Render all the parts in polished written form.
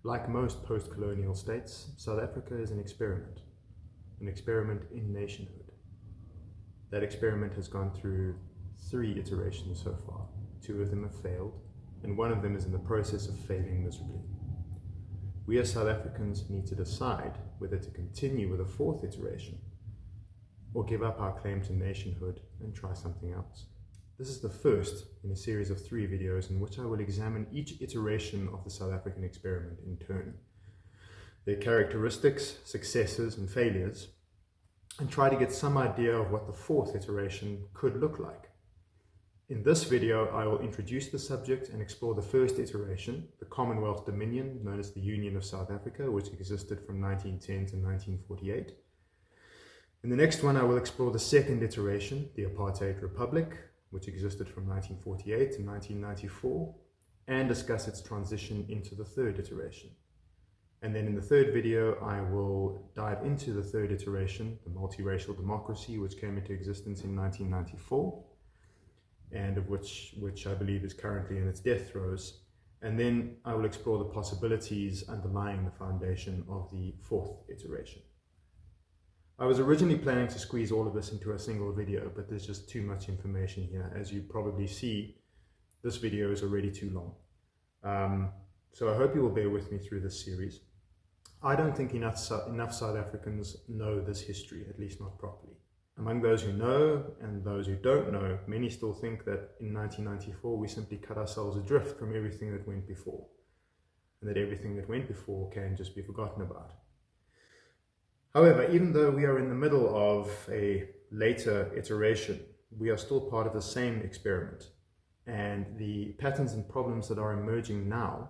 Like most post-colonial states, South Africa is an experiment in nationhood. That experiment has gone through 3 iterations so far. 2 of them have failed, and 1 of them is in the process of failing miserably. We as South Africans need to decide whether to continue with a 4th iteration or give up our claim to nationhood and try something else. This is the first in a series of 3 videos in which I will examine each iteration of the South African experiment in turn, their characteristics, successes and failures, and try to get some idea of what the 4th iteration could look like. In this video, I will introduce the subject and explore the first iteration, the Commonwealth Dominion, known as the Union of South Africa, which existed from 1910 to 1948. In the next one, I will explore the second iteration, the Apartheid Republic, which existed from 1948 to 1994, and discuss its transition into the 3rd iteration. And then in the 3rd video, I will dive into the 3rd iteration, the multiracial democracy, which came into existence in 1994, and of which I believe is currently in its death throes. And then I will explore the possibilities underlying the foundation of the 4th iteration. I was originally planning to squeeze all of this into a single video, but there's just too much information here. As you probably see, this video is already too long. So I hope you will bear with me through this series. I don't think enough South Africans know this history, at least not properly. Among those who know and those who don't know, many still think that in 1994 we simply cut ourselves adrift from everything that went before, and that everything that went before can just be forgotten about. However, even though we are in the middle of a later iteration, we are still part of the same experiment, and the patterns and problems that are emerging now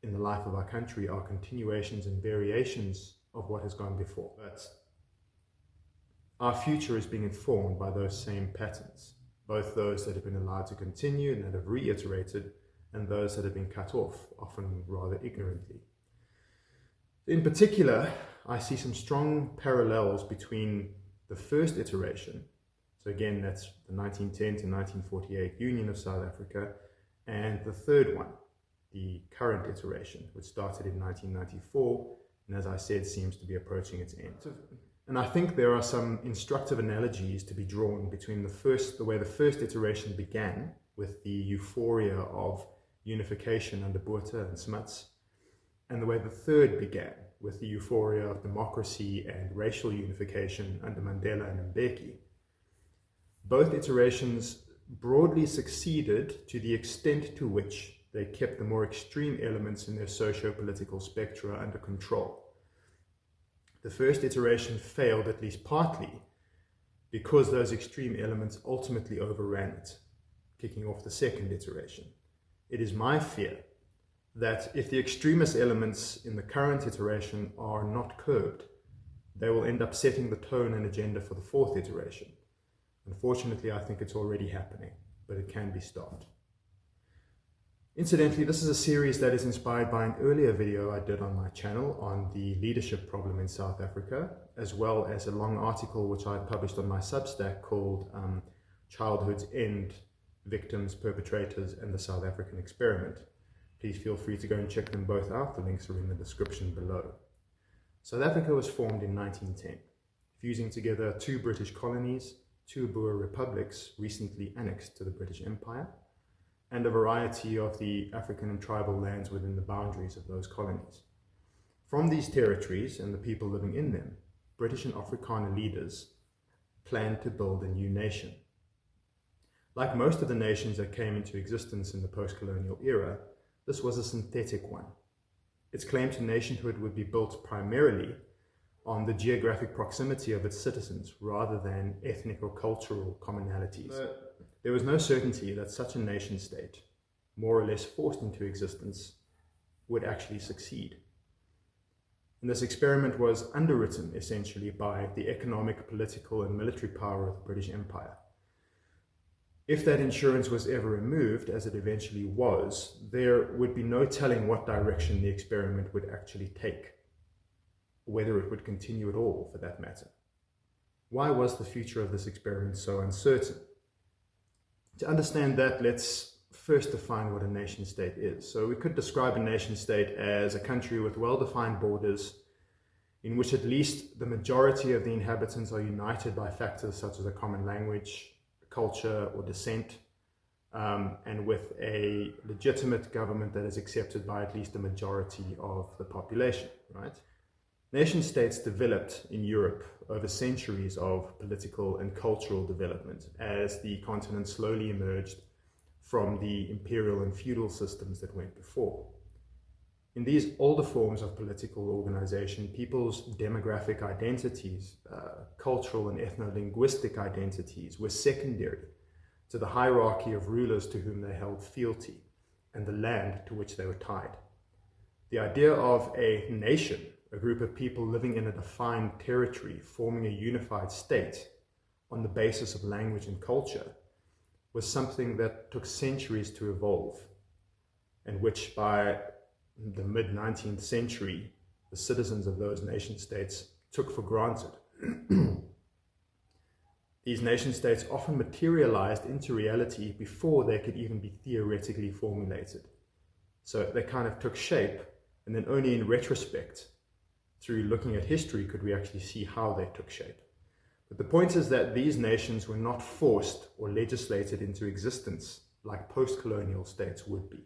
in the life of our country are continuations and variations of what has gone before. But our future is being informed by those same patterns, both those that have been allowed to continue and that have reiterated, and those that have been cut off, often rather ignorantly. In particular, I see some strong parallels between the first iteration, so again that's the 1910 to 1948 Union of South Africa, and the 3rd one, the current iteration, which started in 1994, and as I said, seems to be approaching its end. And I think there are some instructive analogies to be drawn between the way the first iteration began, with the euphoria of unification under Botha and Smuts, and the way the 3rd began, with the euphoria of democracy and racial unification under Mandela and Mbeki. Both iterations broadly succeeded to the extent to which they kept the more extreme elements in their socio-political spectra under control. The first iteration failed at least partly because those extreme elements ultimately overran it, kicking off the 2nd iteration. It is my fear that if the extremist elements in the current iteration are not curbed, they will end up setting the tone and agenda for the 4th iteration. Unfortunately, I think it's already happening, but it can be stopped. Incidentally, this is a series that is inspired by an earlier video I did on my channel on the leadership problem in South Africa, as well as a long article which I published on my Substack called Childhood's End, Victims, Perpetrators, and the South African Experiment. Please feel free to go and check them both out. The links are in the description below. South Africa was formed in 1910, fusing together 2 British colonies, 2 Boer republics recently annexed to the British Empire, and a variety of the African and tribal lands within the boundaries of those colonies. From these territories and the people living in them, British and Afrikaner leaders planned to build a new nation. Like most of the nations that came into existence in the post-colonial era, this was a synthetic one. Its claim to nationhood would be built primarily on the geographic proximity of its citizens rather than ethnic or cultural commonalities. There was no certainty that such a nation state, more or less forced into existence, would actually succeed. And this experiment was underwritten essentially by the economic, political and military power of the British Empire. If that insurance was ever removed, as it eventually was, there would be no telling what direction the experiment would actually take, whether it would continue at all for that matter. Why was the future of this experiment so uncertain? To understand that, let's first define what a nation state is. So we could describe a nation state as a country with well-defined borders in which at least the majority of the inhabitants are united by factors such as a common language, culture, or descent, and with a legitimate government that is accepted by at least the majority of the population, right? Nation states developed in Europe over centuries of political and cultural development as the continent slowly emerged from the imperial and feudal systems that went before. In these older forms of political organization, people's demographic identities, cultural and ethno-linguistic identities were secondary to the hierarchy of rulers to whom they held fealty and the land to which they were tied. The idea of a nation, a group of people living in a defined territory, forming a unified state on the basis of language and culture, was something that took centuries to evolve, and which by the mid-19th century, the citizens of those nation states took for granted. These nation states often materialized into reality before they could even be theoretically formulated. So they kind of took shape, and then only in retrospect, through looking at history, could we actually see how they took shape. But the point is that these nations were not forced or legislated into existence like post-colonial states would be.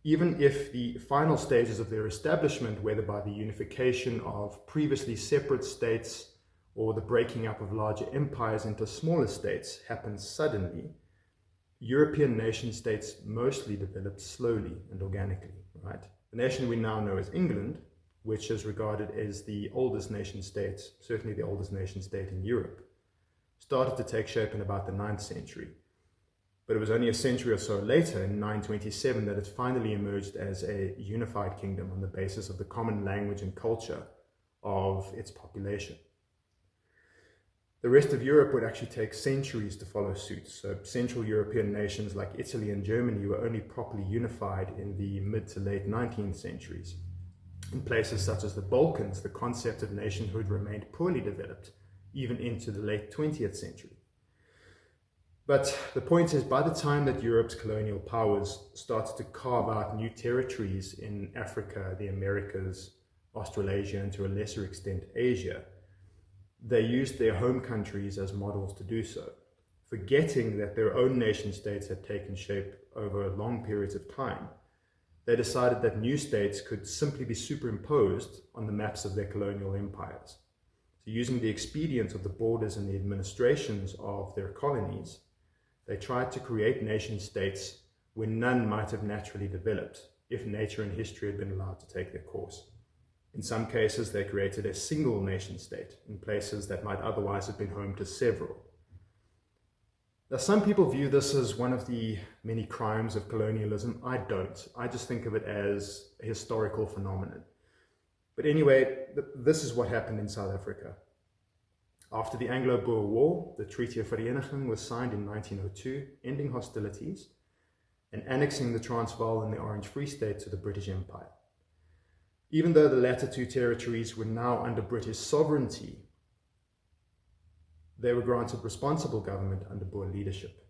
Even if the final stages of their establishment, whether by the unification of previously separate states or the breaking up of larger empires into smaller states, happened suddenly, European nation states mostly developed slowly and organically, right? The nation we now know as England, which is regarded as the oldest nation state, certainly the oldest nation state in Europe, started to take shape in about the 9th century. But it was only a century or so later, in 927, that it finally emerged as a unified kingdom on the basis of the common language and culture of its population. The rest of Europe would actually take centuries to follow suit. So Central European nations like Italy and Germany were only properly unified in the mid to late 19th centuries. In places such as the Balkans, the concept of nationhood remained poorly developed, even into the late 20th century. But the point is, by the time that Europe's colonial powers started to carve out new territories in Africa, the Americas, Australasia, and to a lesser extent Asia, they used their home countries as models to do so, forgetting that their own nation states had taken shape over long periods of time. They decided that new states could simply be superimposed on the maps of their colonial empires. So using the expedience of the borders and the administrations of their colonies, they tried to create nation states where none might have naturally developed if nature and history had been allowed to take their course. In some cases, they created a single nation state in places that might otherwise have been home to several. Now, some people view this as one of the many crimes of colonialism. I don't. I just think of it as a historical phenomenon. But anyway, this is what happened in South Africa. After the Anglo-Boer War, the Treaty of Vereniging was signed in 1902, ending hostilities and annexing the Transvaal and the Orange Free State to the British Empire. Even though the latter two territories were now under British sovereignty, they were granted responsible government under Boer leadership.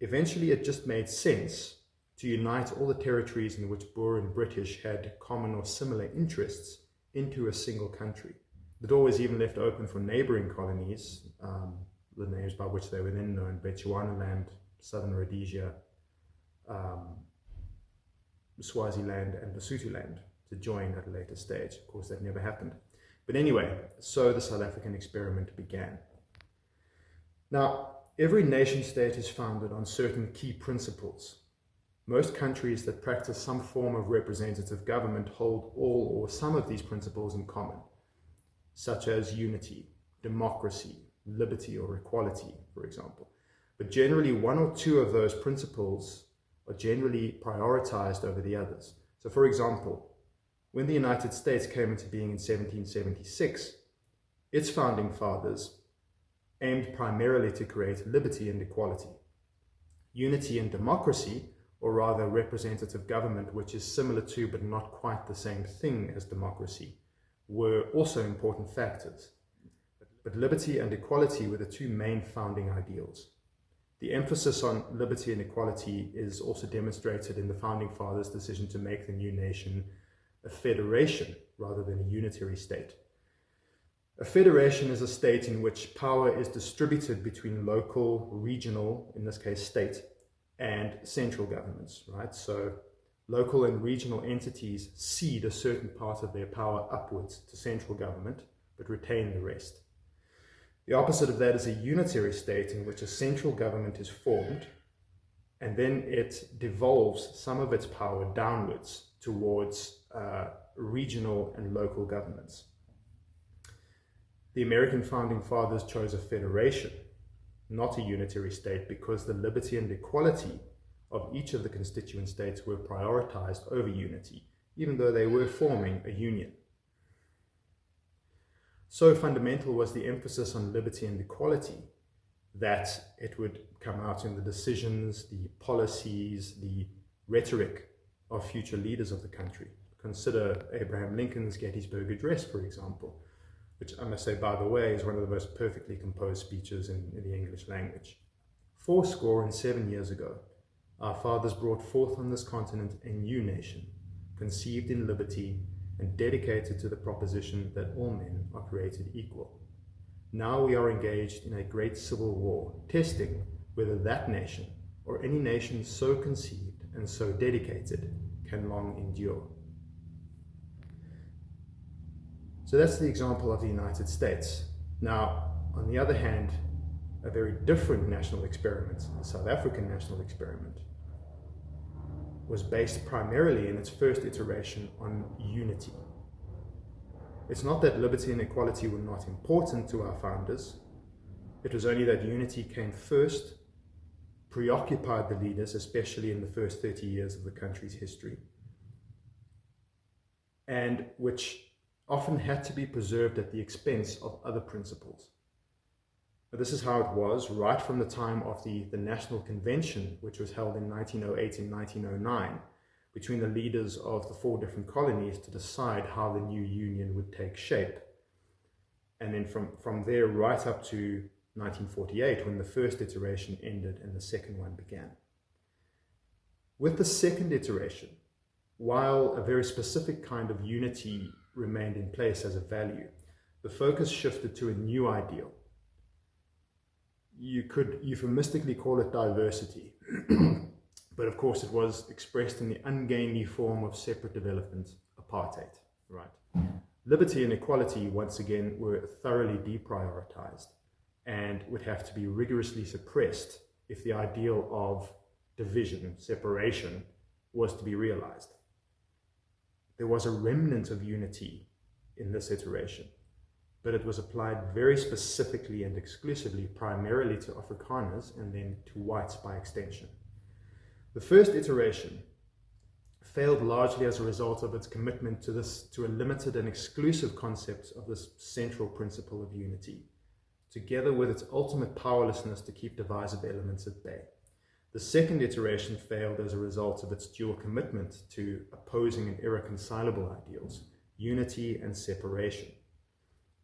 Eventually, it just made sense to unite all the territories in which Boer and British had common or similar interests into a single country. The door was even left open for neighboring colonies, the names by which they were then known, Bechuanaland, Southern Rhodesia, Swaziland, and Lesotholand, to join at a later stage. Of course, that never happened. But anyway, so the South African experiment began. Now, every nation state is founded on certain key principles. Most countries that practice some form of representative government hold all or some of these principles in common, such as unity, democracy, liberty, or equality, for example. But generally, one or two of those principles are generally prioritized over the others. So, for example, when the United States came into being in 1776, its founding fathers aimed primarily to create liberty and equality. Unity and democracy, or rather representative government, which is similar to but not quite the same thing as democracy, were also important factors. But liberty and equality were the two main founding ideals. The emphasis on liberty and equality is also demonstrated in the Founding Fathers' decision to make the new nation a federation rather than a unitary state. A federation is a state in which power is distributed between local, regional, in this case state, and central governments, right? So local and regional entities cede a certain part of their power upwards to central government, but retain the rest. The opposite of that is a unitary state in which a central government is formed, and then it devolves some of its power downwards towards regional and local governments. The American Founding Fathers chose a federation, not a unitary state, because the liberty and equality of each of the constituent states were prioritized over unity, even though they were forming a union. So fundamental was the emphasis on liberty and equality that it would come out in the decisions, the policies, the rhetoric of future leaders of the country. Consider Abraham Lincoln's Gettysburg Address, for example, which I must say, by the way, is one of the most perfectly composed speeches in the English language. 77 years ago, our fathers brought forth on this continent a new nation, conceived in liberty and dedicated to the proposition that all men are created equal. Now we are engaged in a great civil war, testing whether that nation, or any nation so conceived and so dedicated, can long endure. So that's the example of the United States. Now, on the other hand, a very different national experiment, the South African national experiment, was based primarily in its first iteration on unity. It's not that liberty and equality were not important to our founders. It was only that unity came first, preoccupied the leaders, especially in the first 30 years of the country's history, and which often had to be preserved at the expense of other principles. But this is how it was right from the time of the National Convention, which was held in 1908 and 1909, between the leaders of the 4 different colonies to decide how the new union would take shape. And then from there right up to 1948, when the first iteration ended and the second one began. With the second iteration, while a very specific kind of unity remained in place as a value, the focus shifted to a new ideal. You could euphemistically call it diversity, but of course it was expressed in the ungainly form of separate development, apartheid, right? Liberty and equality, once again, were thoroughly deprioritized and would have to be rigorously suppressed if the ideal of division, separation, was to be realized. There was a remnant of unity in this iteration, but it was applied very specifically and exclusively, primarily to Afrikaners and then to whites by extension. The first iteration failed largely as a result of its commitment to a limited and exclusive concept of this central principle of unity, together with its ultimate powerlessness to keep divisive elements at bay. The second iteration failed as a result of its dual commitment to opposing and irreconcilable ideals, unity and separation.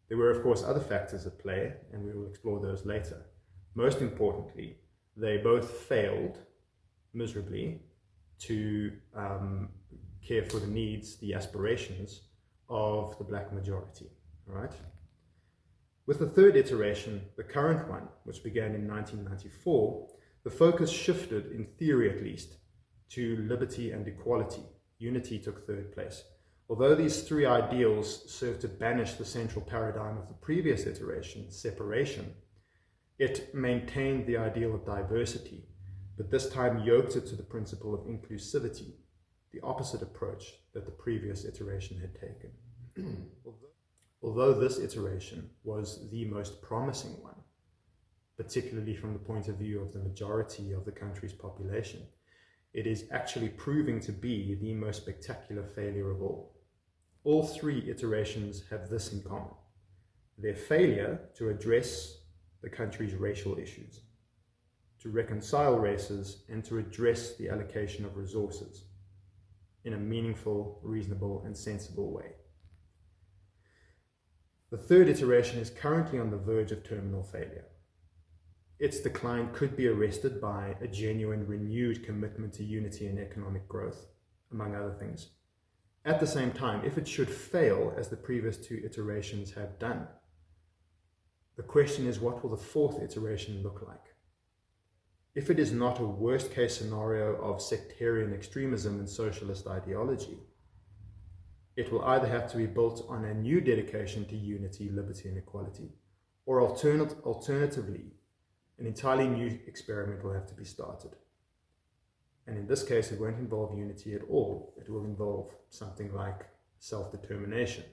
There were, of course, other factors at play, and we will explore those later. Most importantly, they both failed miserably to care for the needs, the aspirations of the black majority, right? With the third iteration, the current one, which began in 1994, the focus shifted, in theory at least, to liberty and equality. Unity took third place. Although these 3 ideals served to banish the central paradigm of the previous iteration, separation, it maintained the ideal of diversity, but this time yoked it to the principle of inclusivity, the opposite approach that the previous iteration had taken. Although this iteration was the most promising one, particularly from the point of view of the majority of the country's population, it is actually proving to be the most spectacular failure of all. All 3 iterations have this in common: their failure to address the country's racial issues, to reconcile races, and to address the allocation of resources in a meaningful, reasonable, and sensible way. The third iteration is currently on the verge of terminal failure. its decline could be arrested by a genuine renewed commitment to unity and economic growth, among other things. At the same time, if it should fail, as the previous two iterations have done, the question is, what will the fourth iteration look like? If it is not a worst-case scenario of sectarian extremism and socialist ideology, it will either have to be built on a new dedication to unity, liberty, and equality, or alternatively, an entirely new experiment will have to be started. And in this case, it won't involve unity at all. It will involve something like self-determination.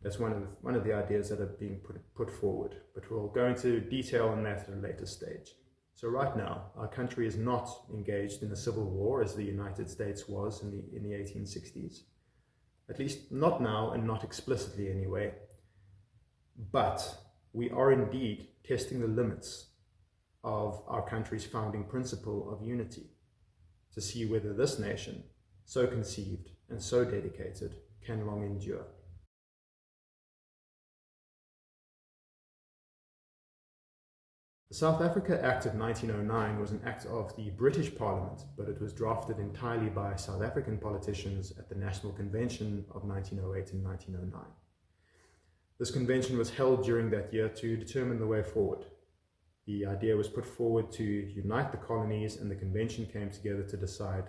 That's one of the ideas that are being put forward, but we'll go into detail on that at a later stage. So right now, our country is not engaged in a civil war as the United States was in the 1860s. At least not now, and not explicitly anyway. But we are indeed testing the limits of our country's founding principle of unity, to see whether this nation, so conceived and so dedicated, can long endure. The South Africa Act of 1909 was an act of the British Parliament, but it was drafted entirely by South African politicians at the National Convention of 1908 and 1909. This convention was held during that year to determine the way forward. The idea was put forward to unite the colonies, and the convention came together to decide,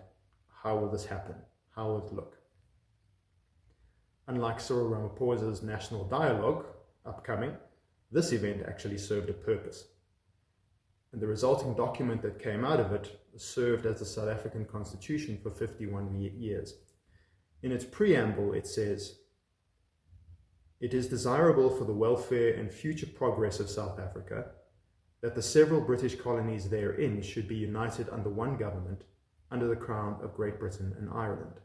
how will this happen? How will it look? Unlike Cyril Ramaphosa's national dialogue upcoming, this event actually served a purpose. And the resulting document that came out of it served as the South African Constitution for 51 years. In its preamble, it says, "It is desirable for the welfare and future progress of South Africa that the several British colonies therein should be united under one government, under the Crown of Great Britain and Ireland,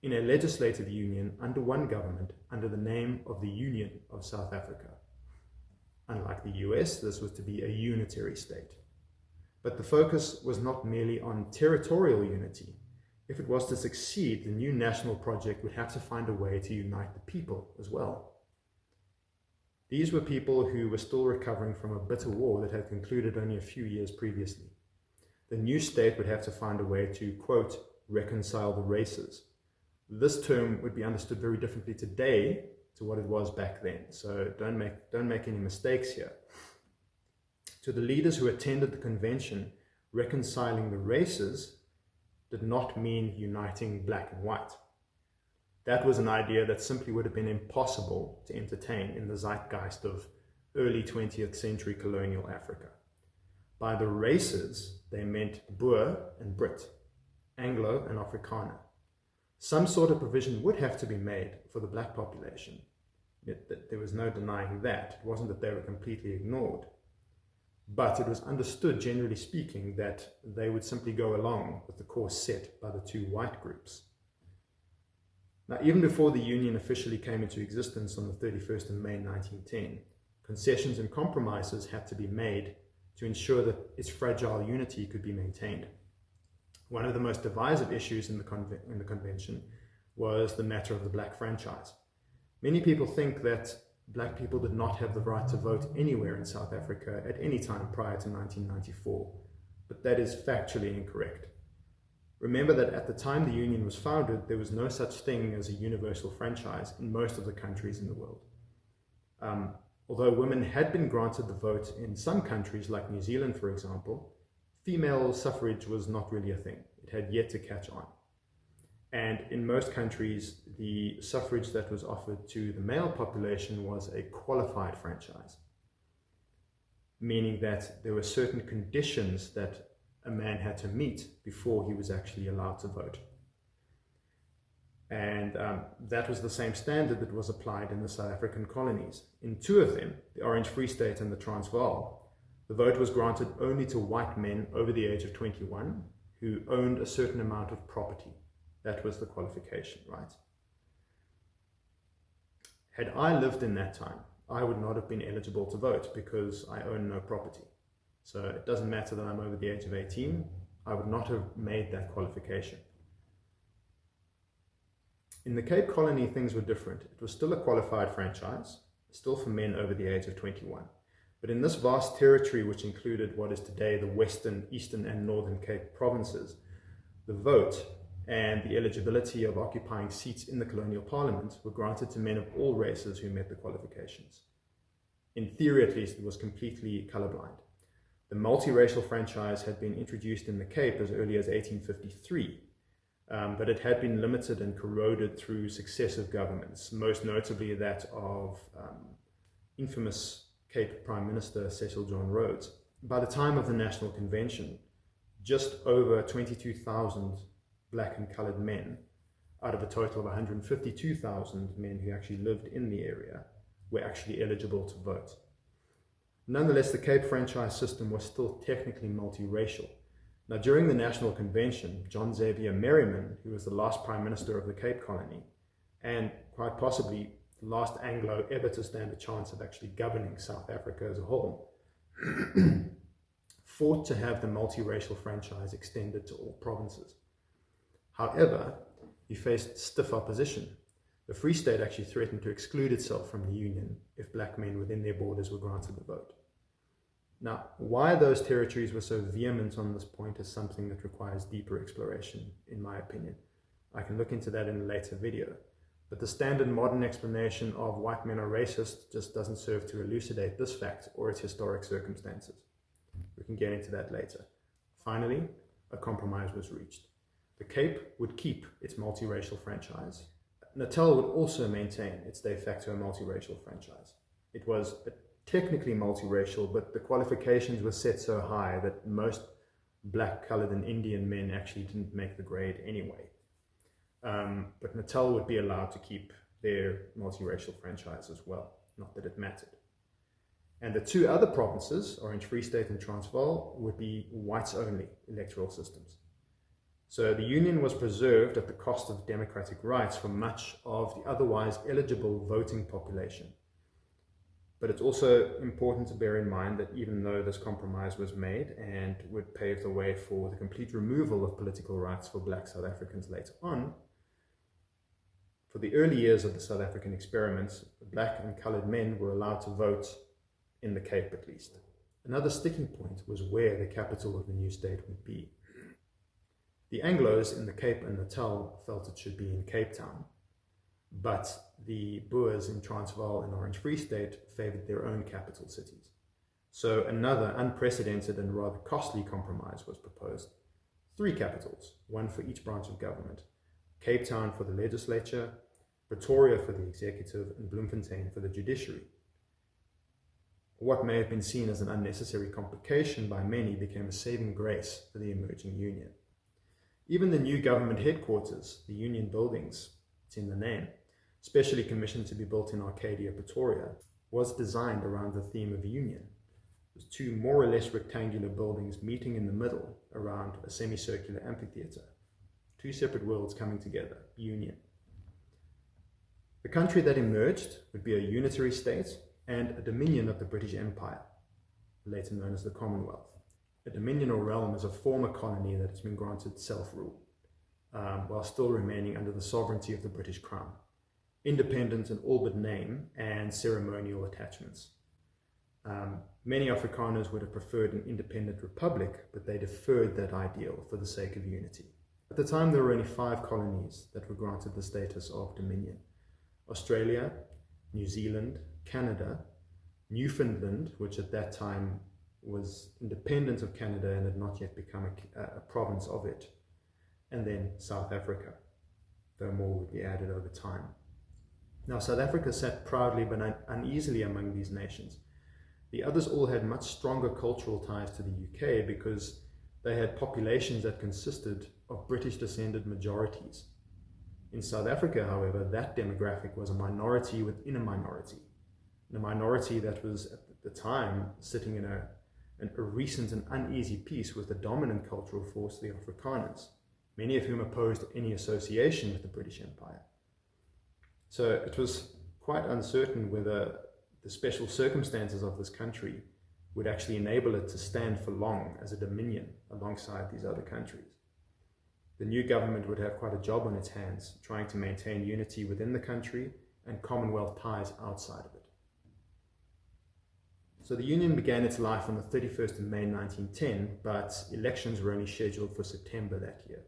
in a legislative union under one government, under the name of the Union of South Africa." Unlike the US, this was to be a unitary state. But the focus was not merely on territorial unity. If it was to succeed, the new national project would have to find a way to unite the people as well. These were people who were still recovering from a bitter war that had concluded only a few years previously. The new state would have to find a way to, quote, reconcile the races. This term would be understood very differently today to what it was back then. So don't make any mistakes here. To the leaders who attended the convention, reconciling the races did not mean uniting black and white. That was an idea that simply would have been impossible to entertain in the zeitgeist of early 20th century colonial Africa. By the races, they meant Boer and Brit, Anglo and Afrikaner. Some sort of provision would have to be made for the black population. There was no denying that. It wasn't that they were completely ignored. But it was understood, generally speaking, that they would simply go along with the course set by the two white groups. Now, even before the Union officially came into existence on the 31st of May 1910, concessions and compromises had to be made to ensure that its fragile unity could be maintained. One of the most divisive issues in the convention was the matter of the black franchise. Many people think that black people did not have the right to vote anywhere in South Africa at any time prior to 1994, but that is factually incorrect. Remember that at the time the Union was founded, there was no such thing as a universal franchise in most of the countries in the world. Although women had been granted the vote in some countries, like New Zealand, for example, female suffrage was not really a thing. It had yet to catch on. And in most countries, the suffrage that was offered to the male population was a qualified franchise, meaning that there were certain conditions that a man had to meet before he was actually allowed to vote. And that was the same standard that was applied in the South African colonies. In two of them, the Orange Free State and the Transvaal, the vote was granted only to white men over the age of 21 who owned a certain amount of property. That was the qualification, right? Had I lived in that time, I would not have been eligible to vote because I own no property. So it doesn't matter that I'm over the age of 18, I would not have made that qualification. In the Cape Colony, things were different. It was still a qualified franchise, still for men over the age of 21. But in this vast territory, which included what is today the Western, Eastern and Northern Cape provinces, the vote and the eligibility of occupying seats in the colonial parliament were granted to men of all races who met the qualifications. In theory, at least, it was completely colorblind. The multiracial franchise had been introduced in the Cape as early as 1853, but it had been limited and corroded through successive governments, most notably that of infamous Cape Prime Minister Cecil John Rhodes. By the time of the National Convention, just over 22,000 black and coloured men, out of a total of 152,000 men who actually lived in the area, were actually eligible to vote. Nonetheless, the Cape franchise system was still technically multiracial. Now, during the National Convention, John Xavier Merriman, who was the last Prime Minister of the Cape Colony, and quite possibly the last Anglo ever to stand a chance of actually governing South Africa as a whole, fought to have the multiracial franchise extended to all provinces. However, he faced stiff opposition. The Free State actually threatened to exclude itself from the Union if black men within their borders were granted the vote. Now, why those territories were so vehement on this point is something that requires deeper exploration, in my opinion. I can look into that in a later video. But the standard modern explanation of white men are racist just doesn't serve to elucidate this fact or its historic circumstances. We can get into that later. Finally, a compromise was reached. The Cape would keep its multiracial franchise. Natal would also maintain its de facto multiracial franchise. It was technically multiracial, but the qualifications were set so high that most black, coloured and Indian men actually didn't make the grade anyway. But Natal would be allowed to keep their multiracial franchise as well, not that it mattered. And the two other provinces, Orange Free State and Transvaal, would be whites-only electoral systems. So the Union was preserved at the cost of democratic rights for much of the otherwise eligible voting population. But it's also important to bear in mind that even though this compromise was made and would pave the way for the complete removal of political rights for black South Africans later on, for the early years of the South African experiments, black and coloured men were allowed to vote in the Cape at least. Another sticking point was where the capital of the new state would be. The Anglos in the Cape and Natal felt it should be in Cape Town, but the Boers in Transvaal and Orange Free State favoured their own capital cities. So another unprecedented and rather costly compromise was proposed. 3 capitals, one for each branch of government. Cape Town for the legislature, Pretoria for the executive, and Bloemfontein for the judiciary. What may have been seen as an unnecessary complication by many became a saving grace for the emerging union. Even the new government headquarters, the union buildings, it's in the name, specially commissioned to be built in Arcadia, Pretoria, was designed around the theme of union. It was 2 more or less rectangular buildings meeting in the middle around a semicircular amphitheatre. 2 separate worlds coming together, union. The country that emerged would be a unitary state and a dominion of the British Empire, later known as the Commonwealth. A dominion or realm is a former colony that has been granted self-rule, while still remaining under the sovereignty of the British Crown, independent in all but name and ceremonial attachments. Many Afrikaners would have preferred an independent republic, but they deferred that ideal for the sake of unity. At the time, there were only 5 colonies that were granted the status of dominion: Australia, New Zealand, Canada, Newfoundland, which at that time was independent of Canada and had not yet become a province of it, and then South Africa, though more would be added over time. Now, South Africa sat proudly but uneasily among these nations. The others all had much stronger cultural ties to the UK because they had populations that consisted of British-descended majorities. In South Africa, however, that demographic was a minority within a minority, and a minority that was at the time sitting in a recent and uneasy peace with the dominant cultural force, the Afrikaners, many of whom opposed any association with the British Empire. So it was quite uncertain whether the special circumstances of this country would actually enable it to stand for long as a dominion alongside these other countries. The new government would have quite a job on its hands, trying to maintain unity within the country and Commonwealth ties outside of it. So the Union began its life on the 31st of May 1910, but elections were only scheduled for September that year.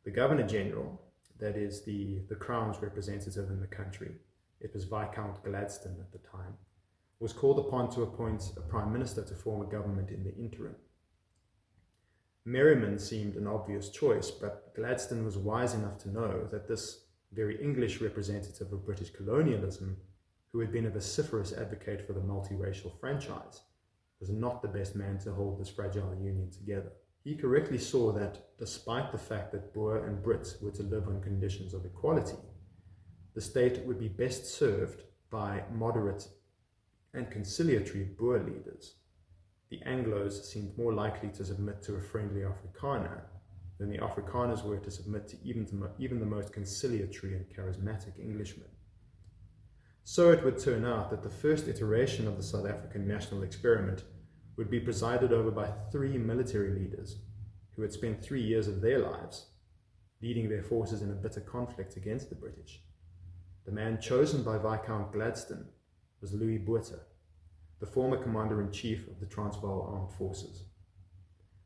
The Governor-General, that is the Crown's representative in the country, it was Viscount Gladstone at the time, was called upon to appoint a Prime Minister to form a government in the interim. Merriman seemed an obvious choice, but Gladstone was wise enough to know that this very English representative of British colonialism, who had been a vociferous advocate for the multiracial franchise, was not the best man to hold this fragile union together. He correctly saw that, despite the fact that Boer and Brits were to live on conditions of equality, the state would be best served by moderate and conciliatory Boer leaders. The Anglos seemed more likely to submit to a friendly Afrikaner than the Afrikaners were to submit to even the most conciliatory and charismatic Englishmen. So it would turn out that the first iteration of the South African national experiment would be presided over by 3 military leaders who had spent 3 years of their lives leading their forces in a bitter conflict against the British. The man chosen by Viscount Gladstone was Louis Botha, the former Commander-in-Chief of the Transvaal Armed Forces.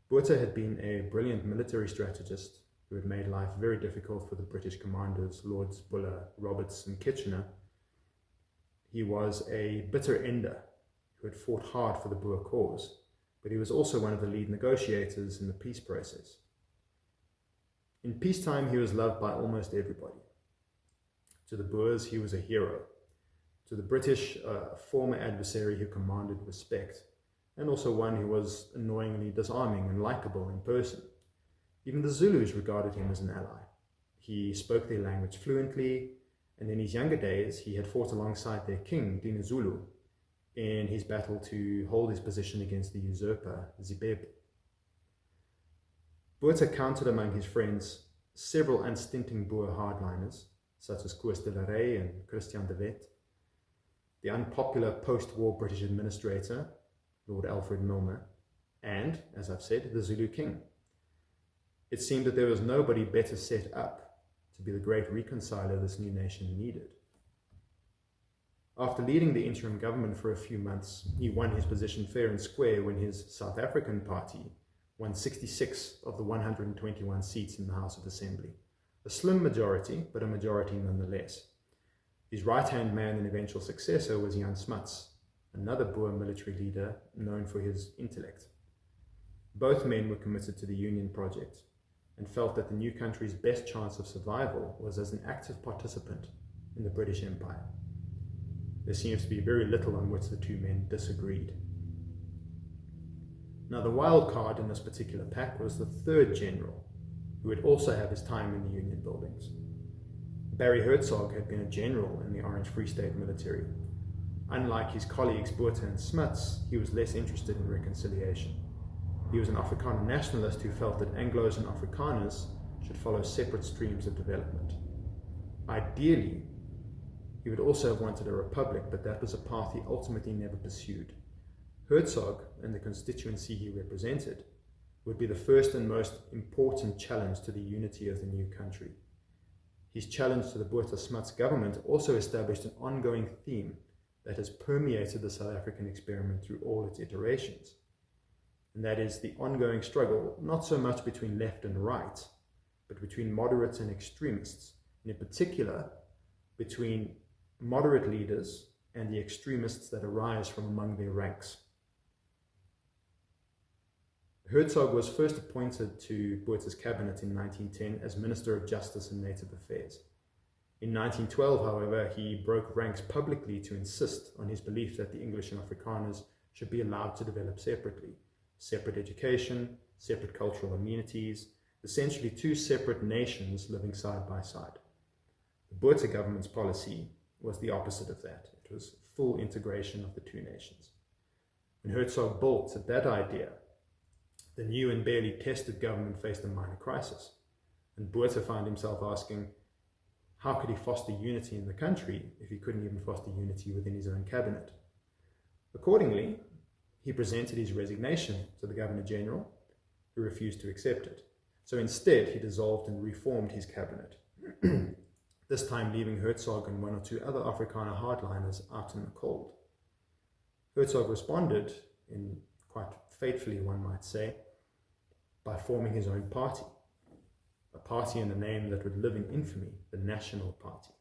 Botha had been a brilliant military strategist who had made life very difficult for the British commanders Lords Buller, Roberts and Kitchener. He was a bitter ender who had fought hard for the Boer cause, but he was also one of the lead negotiators in the peace process. In peacetime, he was loved by almost everybody. To the Boers, he was a hero. To the British, a former adversary who commanded respect, and also one who was annoyingly disarming and likable in person. Even the Zulus regarded him as an ally. He spoke their language fluently, and in his younger days, he had fought alongside their king, Dinizulu, in his battle to hold his position against the usurper, Zibebe. Botha counted among his friends several unstinting Boer hardliners, such as Koos de la Rey and Christian de Wet, the unpopular post-war British administrator, Lord Alfred Milner, and, as I've said, the Zulu king. It seemed that there was nobody better set up to be the great reconciler this new nation needed. After leading the interim government for a few months, he won his position fair and square when his South African party won 66 of the 121 seats in the House of Assembly. A slim majority, but a majority nonetheless. His right-hand man and eventual successor was Jan Smuts, another Boer military leader known for his intellect. Both men were committed to the Union project and felt that the new country's best chance of survival was as an active participant in the British Empire. There seems to be very little on which the two men disagreed. Now, the wild card in this particular pack was the third general, who would also have his time in the Union buildings. Barry Hertzog had been a general in the Orange Free State military. Unlike his colleagues Botha and Smuts, he was less interested in reconciliation. He was an Afrikaner nationalist who felt that Anglos and Afrikaners should follow separate streams of development. Ideally, he would also have wanted a republic, but that was a path he ultimately never pursued. Hertzog and the constituency he represented would be the first and most important challenge to the unity of the new country. His challenge to the Botha-Smuts government also established an ongoing theme that has permeated the South African experiment through all its iterations. And that is the ongoing struggle, not so much between left and right, but between moderates and extremists, and in particular, between moderate leaders and the extremists that arise from among their ranks. Hertzog was first appointed to Botha's cabinet in 1910 as Minister of Justice and Native Affairs. In 1912, however, he broke ranks publicly to insist on his belief that the English and Afrikaners should be allowed to develop separately. Separate education, separate cultural amenities, essentially two separate nations living side by side. The Botha government's policy was the opposite of that. It was full integration of the two nations. When Hertzog balked at that idea, the new and barely tested government faced a minor crisis, and Botha found himself asking, how could he foster unity in the country if he couldn't even foster unity within his own cabinet? Accordingly, he presented his resignation to the Governor-General, who refused to accept it. So instead, he dissolved and reformed his cabinet, this time leaving Hertzog and one or two other Afrikaner hardliners out in the cold. Herzog responded, in quite fatefully one might say, by forming his own party, a party in a name that would live in infamy, the National Party.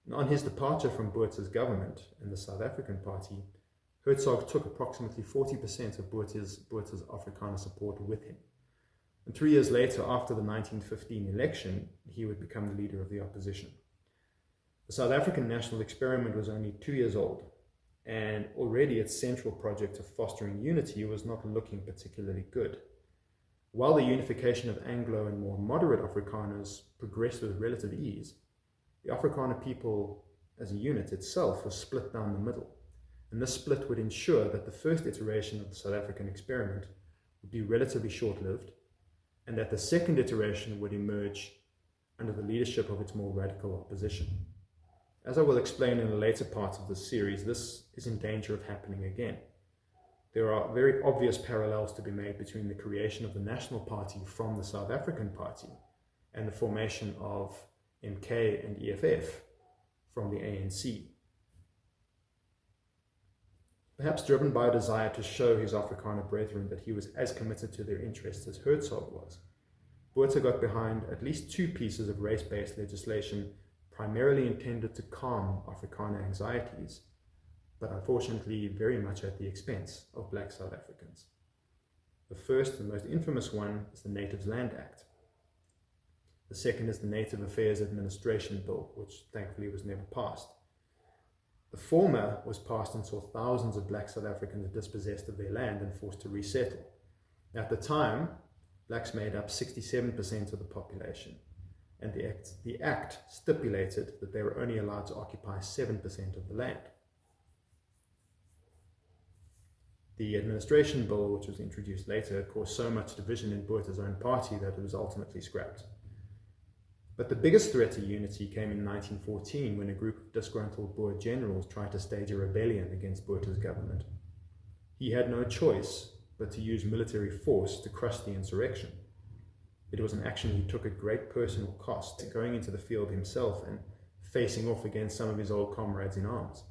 And on his departure from Botha's government and the South African Party, Herzog took approximately 40% of Botha's Afrikaner support with him. And 3 years later, after the 1915 election, he would become the leader of the opposition. The South African national experiment was only 2 years old, and already its central project of fostering unity was not looking particularly good. While the unification of Anglo and more moderate Afrikaners progressed with relative ease, the Afrikaner people as a unit itself was split down the middle, and this split would ensure that the first iteration of the South African experiment would be relatively short-lived, and that the second iteration would emerge under the leadership of its more radical opposition. As I will explain in a later part of this series, this is in danger of happening again. There are very obvious parallels to be made between the creation of the National Party from the South African Party and the formation of MK and EFF from the ANC. Perhaps driven by a desire to show his Afrikaner brethren that he was as committed to their interests as Herzog was, Botha got behind at least 2 pieces of race-based legislation primarily intended to calm Afrikaner anxieties, but unfortunately very much at the expense of black South Africans. The first and most infamous one is the Natives Land Act. The second is the Native Affairs Administration Bill, which thankfully was never passed. The former was passed and saw thousands of black South Africans dispossessed of their land and forced to resettle. At the time, blacks made up 67% of the population, and the act stipulated that they were only allowed to occupy 7% of the land. The administration bill, which was introduced later, caused so much division in Botha's own party that it was ultimately scrapped. But the biggest threat to unity came in 1914 when a group of disgruntled Boer generals tried to stage a rebellion against Botha's government. He had no choice but to use military force to crush the insurrection. It was an action he took at great personal cost, going into the field himself and facing off against some of his old comrades in arms.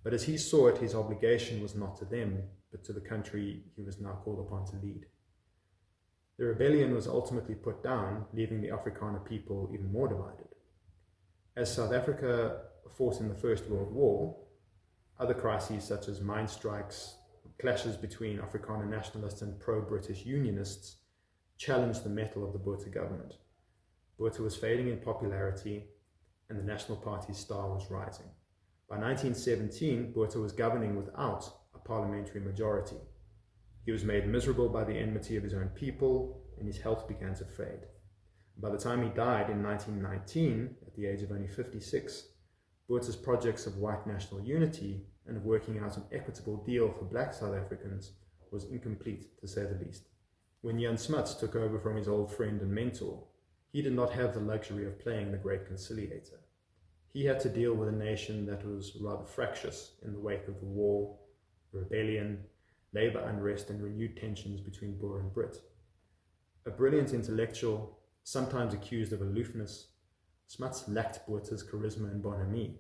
But as he saw it, his obligation was not to them, but to the country he was now called upon to lead. The rebellion was ultimately put down, leaving the Afrikaner people even more divided. As South Africa fought in the First World War, other crises such as mine strikes, clashes between Afrikaner nationalists and pro-British unionists challenged the mettle of the Botha government. Botha was fading in popularity, and the National Party's star was rising. By 1917, Botha was governing without a parliamentary majority. He was made miserable by the enmity of his own people, and his health began to fade. By the time he died in 1919, at the age of only 56, Botha's projects of white national unity and of working out an equitable deal for black South Africans was incomplete, to say the least. When Jan Smuts took over from his old friend and mentor, he did not have the luxury of playing the great conciliator. He had to deal with a nation that was rather fractious in the wake of the war, rebellion, labour unrest and renewed tensions between Boer and Brit. A brilliant intellectual, sometimes accused of aloofness, Smuts lacked Botha's charisma and bonhomie,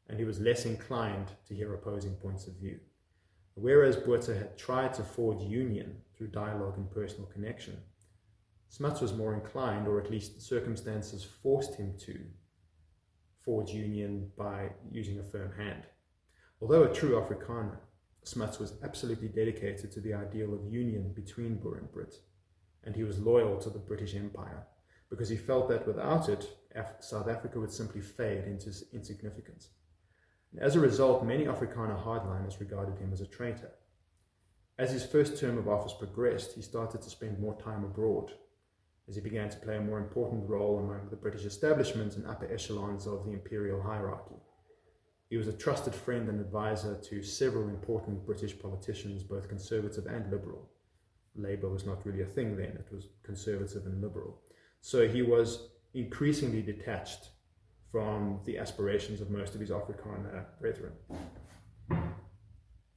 and he was less inclined to hear opposing points of view. Whereas Botha had tried to forge union through dialogue and personal connection, Smuts was more inclined, or at least circumstances forced him to, forge union by using a firm hand. Although a true Afrikaner, Smuts was absolutely dedicated to the ideal of union between Boer and Brit, and he was loyal to the British Empire, because he felt that without it, South Africa would simply fade into insignificance. And as a result, many Afrikaner hardliners regarded him as a traitor. As his first term of office progressed, he started to spend more time abroad, as he began to play a more important role among the British establishment and upper echelons of the imperial hierarchy. He was a trusted friend and advisor to several important British politicians, both conservative and liberal. Labour was not really a thing then, it was conservative and liberal. So he was increasingly detached from the aspirations of most of his Afrikaner brethren.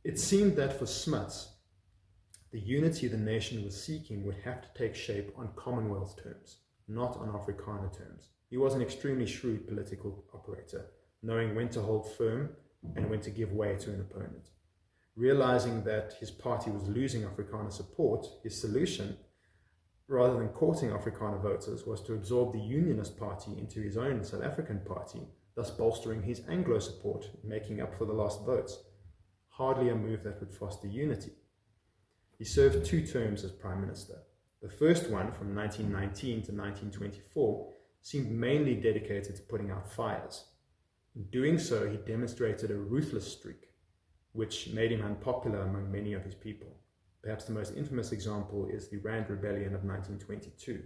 It seemed that for Smuts, the unity the nation was seeking would have to take shape on Commonwealth terms, not on Afrikaner terms. He was an extremely shrewd political operator, knowing when to hold firm and when to give way to an opponent. Realizing that his party was losing Afrikaner support, his solution, rather than courting Afrikaner voters, was to absorb the Unionist Party into his own South African party, thus bolstering his Anglo support, making up for the lost votes. Hardly a move that would foster unity. He served 2 terms as Prime Minister. The first one, from 1919 to 1924, seemed mainly dedicated to putting out fires. In doing so, he demonstrated a ruthless streak, which made him unpopular among many of his people. Perhaps the most infamous example is the Rand Rebellion of 1922.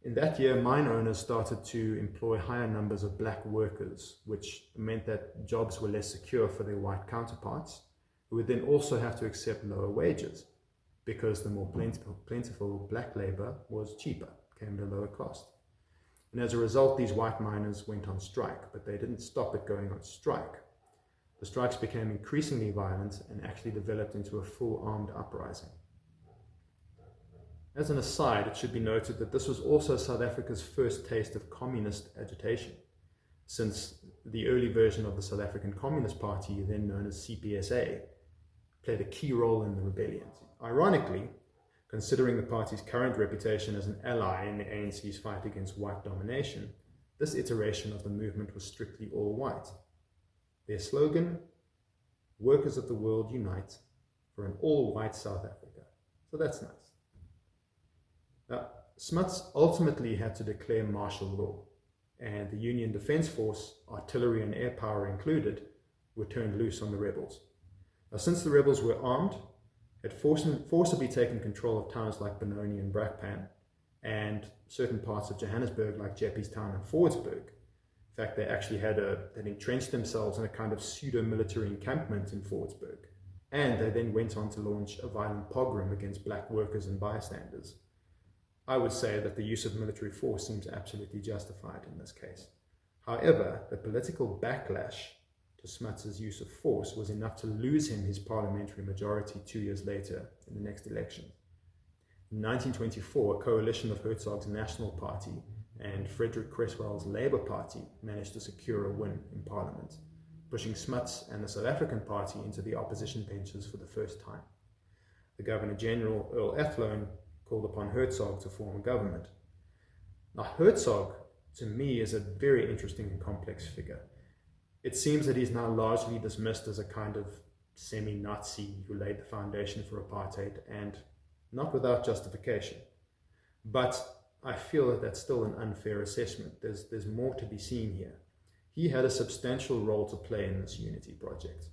In that year, mine owners started to employ higher numbers of black workers, which meant that jobs were less secure for their white counterparts, who would then also have to accept lower wages, because the more plentiful black labor was cheaper, came at a lower cost. And as a result, these white miners went on strike, but they didn't stop at going on strike. The strikes became increasingly violent and actually developed into a full armed uprising. As an aside, it should be noted that this was also South Africa's first taste of communist agitation, since the early version of the South African Communist Party, then known as CPSA, played a key role in the rebellion. Ironically, considering the party's current reputation as an ally in the ANC's fight against white domination, this iteration of the movement was strictly all white. Their slogan, "Workers of the world unite for an all-white South Africa." So that's nice. Now, Smuts ultimately had to declare martial law, and the Union Defence Force, artillery and air power included, were turned loose on the rebels. Now, since the rebels were armed, had forcibly taken control of towns like Benoni and Brakpan, and certain parts of Johannesburg like Jeppestown and Fordsburg. In fact, they actually had entrenched themselves in a kind of pseudo-military encampment in Fordsburg, and they then went on to launch a violent pogrom against black workers and bystanders. I would say that the use of military force seems absolutely justified in this case. However, the political backlash to Smuts' use of force was enough to lose him his parliamentary majority 2 years later in the next election. In 1924, a coalition of Hertzog's National Party and Frederick Cresswell's Labour Party managed to secure a win in Parliament, pushing Smuts and the South African Party into the opposition benches for the first time. The Governor-General, Earl Athlone, called upon Hertzog to form a government. Now, Hertzog, to me, is a very interesting and complex figure. It seems that he's now largely dismissed as a kind of semi-Nazi who laid the foundation for apartheid, and not without justification. But I feel that that's still an unfair assessment. There's more to be seen here. He had a substantial role to play in this unity project,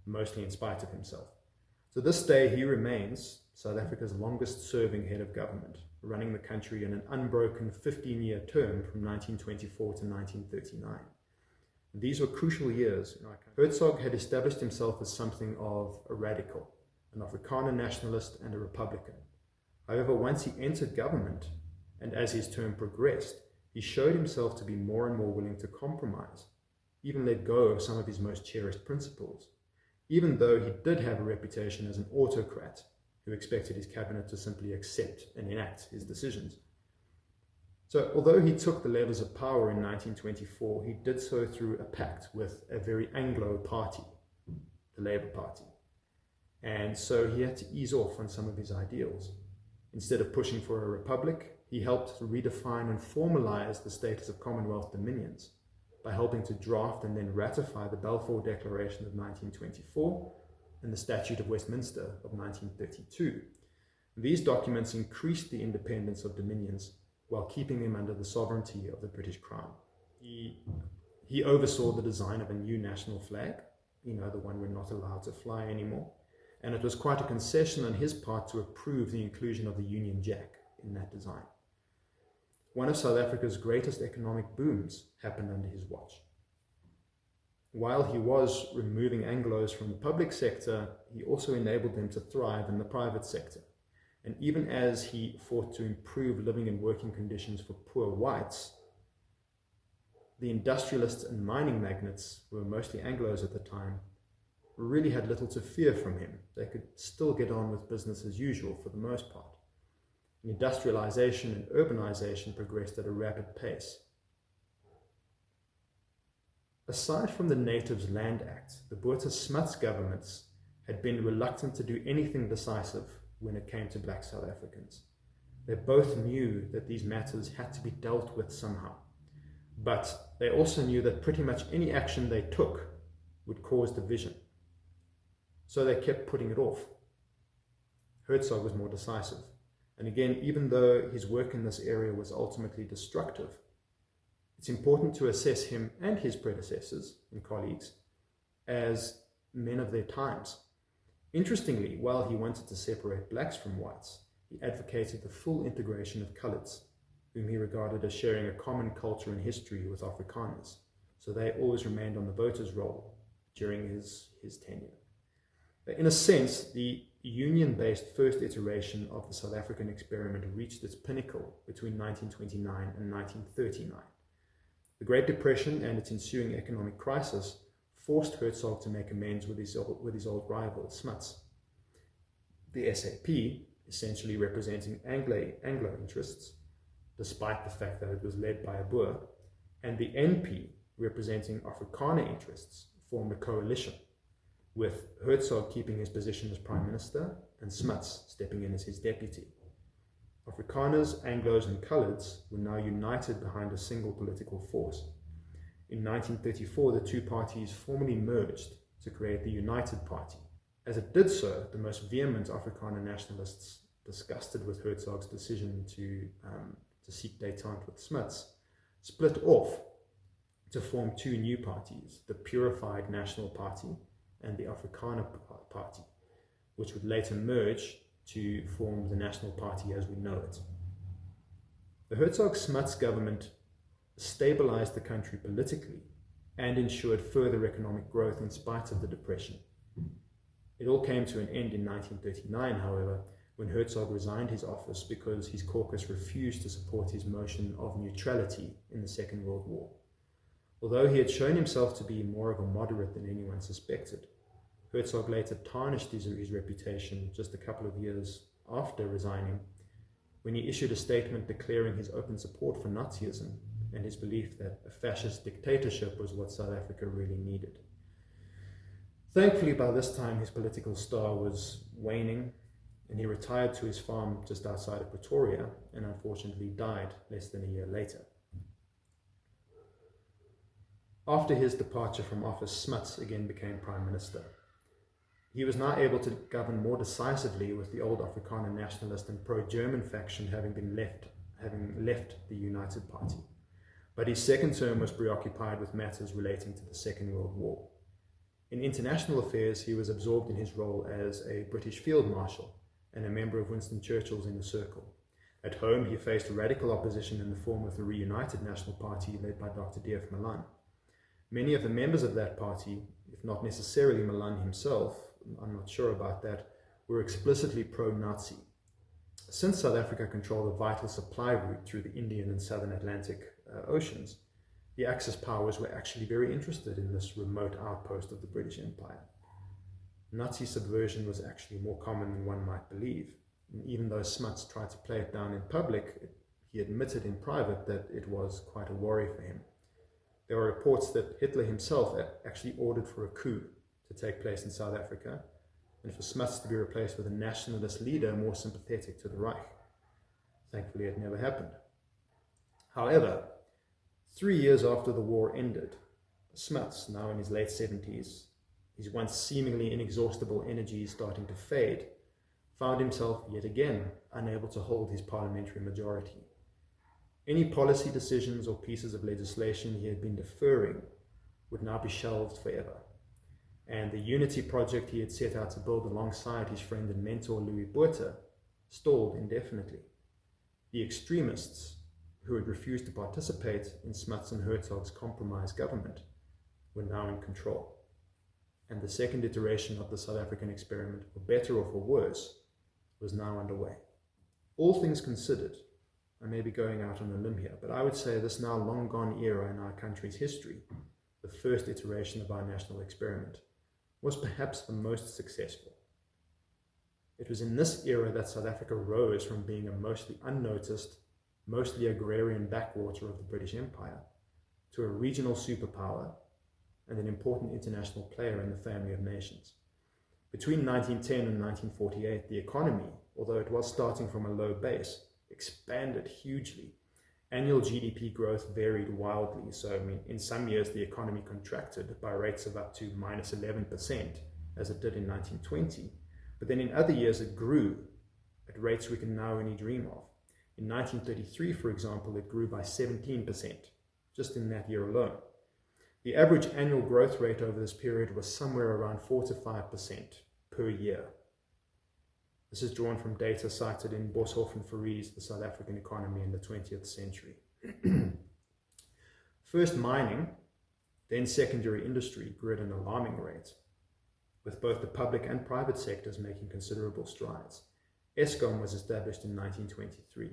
mostly in spite of himself. To this day, he remains South Africa's longest-serving head of government, running the country in an unbroken 15-year term from 1924 to 1939. These were crucial years in our country. Hertzog had established himself as something of a radical, an Afrikaner nationalist and a Republican. However, once he entered government, and as his term progressed, he showed himself to be more and more willing to compromise, even let go of some of his most cherished principles, even though he did have a reputation as an autocrat who expected his cabinet to simply accept and enact his decisions. So although he took the levers of power in 1924, he did so through a pact with a very Anglo party, the Labour Party. And so he had to ease off on some of his ideals. Instead of pushing for a republic, he helped to redefine and formalize the status of Commonwealth dominions by helping to draft and then ratify the Balfour Declaration of 1924 and the Statute of Westminster of 1932. These documents increased the independence of dominions while keeping them under the sovereignty of the British Crown. He oversaw the design of a new national flag, the one we're not allowed to fly anymore, and it was quite a concession on his part to approve the inclusion of the Union Jack in that design. One of South Africa's greatest economic booms happened under his watch. While he was removing Anglos from the public sector, he also enabled them to thrive in the private sector. And even as he fought to improve living and working conditions for poor whites, the industrialists and mining magnates, who were mostly Anglos at the time, really had little to fear from him. They could still get on with business as usual for the most part. Industrialization and urbanization progressed at a rapid pace. Aside from the Natives Land Act, the Botha Smuts governments had been reluctant to do anything decisive when it came to black South Africans. They both knew that these matters had to be dealt with somehow, but they also knew that pretty much any action they took would cause division. So they kept putting it off. Hertzog was more decisive, and again, even though his work in this area was ultimately destructive, it's important to assess him and his predecessors and colleagues as men of their times. Interestingly, while he wanted to separate blacks from whites, he advocated the full integration of coloureds, whom he regarded as sharing a common culture and history with Afrikaners, so they always remained on the voters' roll during his tenure. In a sense, the union-based first iteration of the South African experiment reached its pinnacle between 1929 and 1939. The Great Depression and its ensuing economic crisis forced Hertzog to make amends with his old rival, Smuts. The SAP, essentially representing Anglo interests, despite the fact that it was led by a Boer, and the NP, representing Afrikaner interests, formed a coalition, with Hertzog keeping his position as Prime Minister and Smuts stepping in as his deputy. Afrikaners, Anglos and Coloureds were now united behind a single political force. In 1934, the two parties formally merged to create the United Party. As it did so, the most vehement Afrikaner nationalists, disgusted with Hertzog's decision to seek détente with Smuts, split off to form two new parties, the Purified National Party and the Afrikaner Party, which would later merge to form the National Party as we know it. The Hertzog-Smuts government stabilized the country politically and ensured further economic growth in spite of the Depression. It all came to an end in 1939, however, when Hertzog resigned his office because his caucus refused to support his motion of neutrality in the Second World War. Although he had shown himself to be more of a moderate than anyone suspected, Hertzog later tarnished his reputation just a couple of years after resigning, when he issued a statement declaring his open support for Nazism and his belief that a fascist dictatorship was what South Africa really needed. Thankfully, by this time, his political star was waning, and he retired to his farm just outside of Pretoria and unfortunately died less than a year later. After his departure from office, Smuts again became Prime Minister. He was now able to govern more decisively, with the old Afrikaner nationalist and pro-German faction having left the United Party. But his second term was preoccupied with matters relating to the Second World War. In international affairs, he was absorbed in his role as a British Field Marshal and a member of Winston Churchill's Inner Circle. At home, he faced radical opposition in the form of the reunited National Party led by Dr. D.F. Malan. Many of the members of that party, if not necessarily Malan himself, I'm not sure about that, were explicitly pro-Nazi. Since South Africa controlled a vital supply route through the Indian and Southern Atlantic oceans, the Axis powers were actually very interested in this remote outpost of the British Empire. Nazi subversion was actually more common than one might believe. And even though Smuts tried to play it down in public, he admitted in private that it was quite a worry for him. There are reports that Hitler himself actually ordered for a coup to take place in South Africa, and for Smuts to be replaced with a nationalist leader more sympathetic to the Reich. Thankfully, it never happened. However, 3 years after the war ended, Smuts, now in his late 70s, his once seemingly inexhaustible energy starting to fade, found himself yet again unable to hold his parliamentary majority. Any policy decisions or pieces of legislation he had been deferring would now be shelved forever. And the unity project he had set out to build alongside his friend and mentor Louis Botha stalled indefinitely. The extremists, who had refused to participate in Smuts and Hertzog's compromise government, were now in control. And the second iteration of the South African experiment, for better or for worse, was now underway. All things considered, I may be going out on a limb here, but I would say this now long gone era in our country's history, the first iteration of our national experiment, was perhaps the most successful. It was in this era that South Africa rose from being a mostly unnoticed, mostly agrarian backwater of the British Empire to a regional superpower and an important international player in the family of nations. Between 1910 and 1948, the economy, although it was starting from a low base, expanded hugely. Annual GDP growth varied wildly. So, in some years the economy contracted by rates of up to minus 11%, as it did in 1920. But then in other years it grew at rates we can now only dream of. In 1933, for example, it grew by 17%, just in that year alone. The average annual growth rate over this period was somewhere around 4 to 5% per year. This is drawn from data cited in Boshoff and Foury's The South African Economy in the 20th Century. First mining, then secondary industry grew at an alarming rate, with both the public and private sectors making considerable strides. Eskom was established in 1923,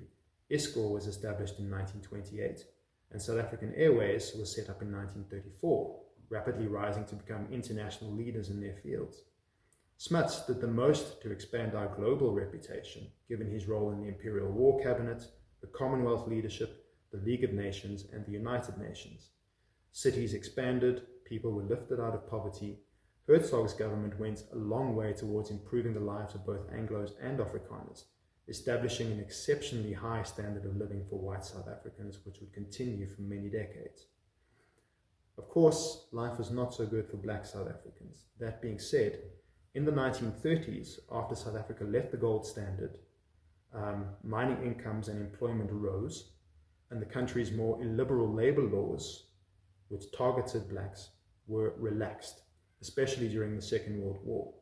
ISCOR was established in 1928, and South African Airways was set up in 1934, rapidly rising to become international leaders in their fields. Smuts did the most to expand our global reputation, given his role in the Imperial War Cabinet, the Commonwealth leadership, the League of Nations, and the United Nations. Cities expanded, people were lifted out of poverty. Hertzog's government went a long way towards improving the lives of both Anglos and Afrikaners, establishing an exceptionally high standard of living for white South Africans, which would continue for many decades. Of course, life was not so good for black South Africans. That being said, in the 1930s, after South Africa left the gold standard, mining incomes and employment rose, and the country's more illiberal labor laws, which targeted blacks, were relaxed, especially during the Second World War.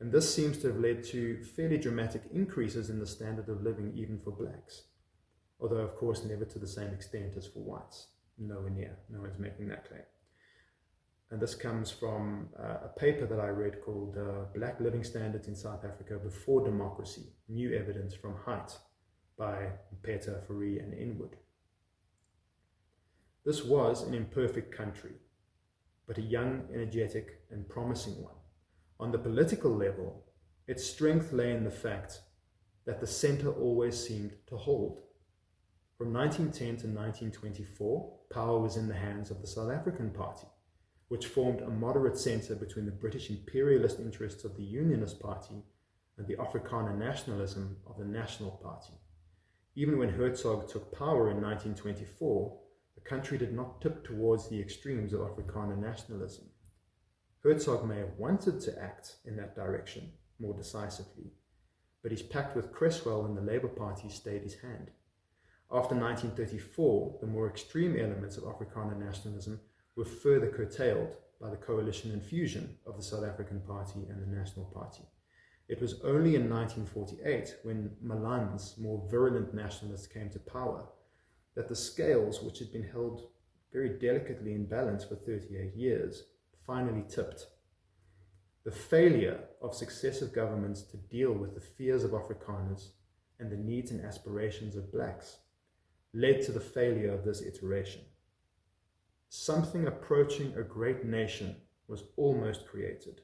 And this seems to have led to fairly dramatic increases in the standard of living even for blacks, although of course never to the same extent as for whites. Nowhere near. No one's making that claim. And this comes from a paper that I read called Black Living Standards in South Africa Before Democracy, New Evidence from Height by Mpeta, Foury and Inwood. This was an imperfect country, but a young, energetic and promising one. On the political level, its strength lay in the fact that the centre always seemed to hold. From 1910 to 1924, power was in the hands of the South African Party, which formed a moderate centre between the British imperialist interests of the Unionist Party and the Afrikaner nationalism of the National Party. Even when Hertzog took power in 1924, the country did not tip towards the extremes of Afrikaner nationalism. Hertzog may have wanted to act in that direction more decisively, but his pact with Cresswell and the Labour Party stayed his hand. After 1934, the more extreme elements of Afrikaner nationalism were further curtailed by the coalition and fusion of the South African Party and the National Party. It was only in 1948, when Malan's more virulent nationalists came to power, that the scales, which had been held very delicately in balance for 38 years, finally tipped. The failure of successive governments to deal with the fears of Afrikaners and the needs and aspirations of blacks led to the failure of this iteration. Something approaching a great nation was almost created,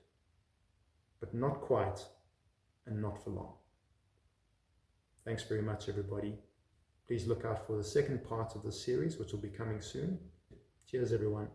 but not quite and not for long. Thanks very much, everybody. Please look out for the second part of this series, which will be coming soon. Cheers, everyone.